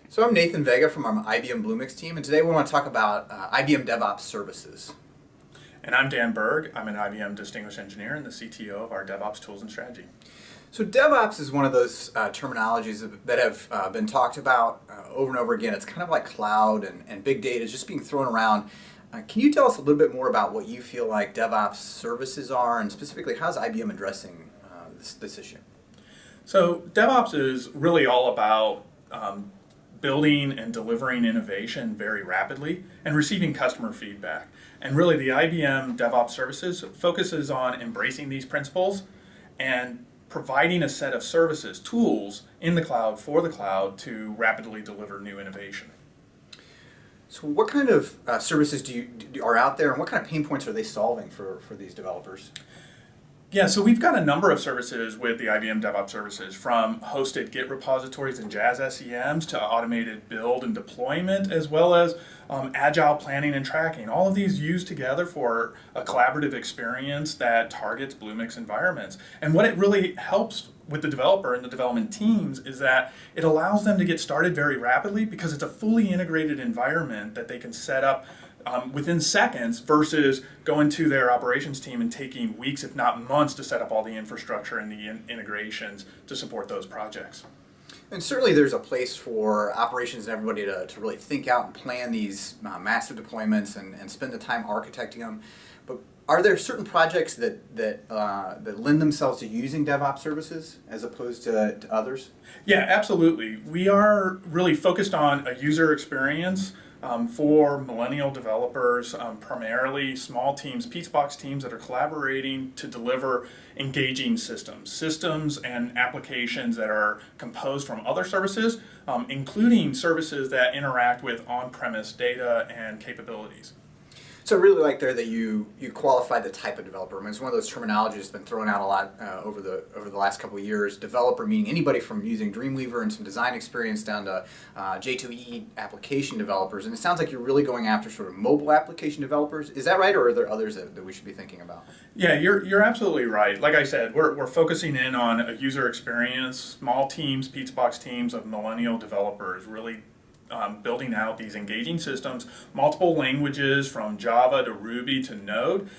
So I'm Nathan Vega from our IBM Bluemix team, and today we want to talk about IBM DevOps Services. And I'm Dan Berg. I'm an IBM Distinguished Engineer and the CTO of our DevOps Tools and Strategy. So DevOps is one of those terminologies that have been talked about over and over again. It's kind of like cloud and big data is just being thrown around. Can you tell us a little bit more about what you feel like DevOps services are, and specifically how's IBM addressing this issue? So DevOps is really all about building and delivering innovation very rapidly and receiving customer feedback. And really the IBM DevOps Services focuses on embracing these principles and providing a set of services, tools in the cloud for the cloud to rapidly deliver new innovation. So what kind of services are out there, and what kind of pain points are they solving for these developers? Yeah, so we've got a number of services with the IBM DevOps Services, from hosted Git repositories and Jazz SEMs to automated build and deployment, as well as agile planning and tracking. All of these used together for a collaborative experience that targets Bluemix environments. And what it really helps with the developer and the development teams is that it allows them to get started very rapidly because it's a fully integrated environment that they can set up within seconds versus going to their operations team and taking weeks, if not months, to set up all the infrastructure and the integrations to support those projects. And certainly there's a place for operations and everybody to really think out and plan these massive deployments and spend the time architecting them. But are there certain projects that lend themselves to using DevOps services as opposed to others? Yeah, absolutely. We are really focused on a user experience for millennial developers, primarily small teams, pizza box teams that are collaborating to deliver engaging systems and applications that are composed from other services, including services that interact with on-premise data and capabilities. So I really like there that you qualified the type of developer. I mean, it's one of those terminologies that's been thrown out a lot over the last couple of years. Developer meaning anybody from using Dreamweaver and some design experience down to J2E application developers. And it sounds like you're really going after sort of mobile application developers. Is that right, or are there others that we should be thinking about? Yeah, you're absolutely right. Like I said, we're focusing in on a user experience, small teams, pizza box teams of millennial developers, really building out these engaging systems, multiple languages from Java to Ruby to Node,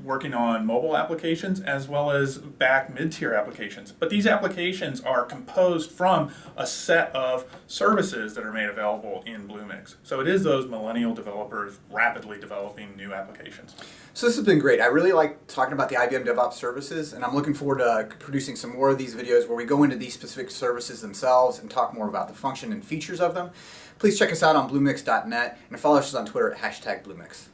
working on mobile applications as well as back mid-tier applications. But these applications are composed from a set of services that are made available in Bluemix. So it is those millennial developers rapidly developing new applications. So this has been great. I really like talking about the IBM DevOps services, and I'm looking forward to producing some more of these videos where we go into these specific services themselves and talk more about the function and features of them. Please check us out on bluemix.net and follow us on Twitter at #Bluemix.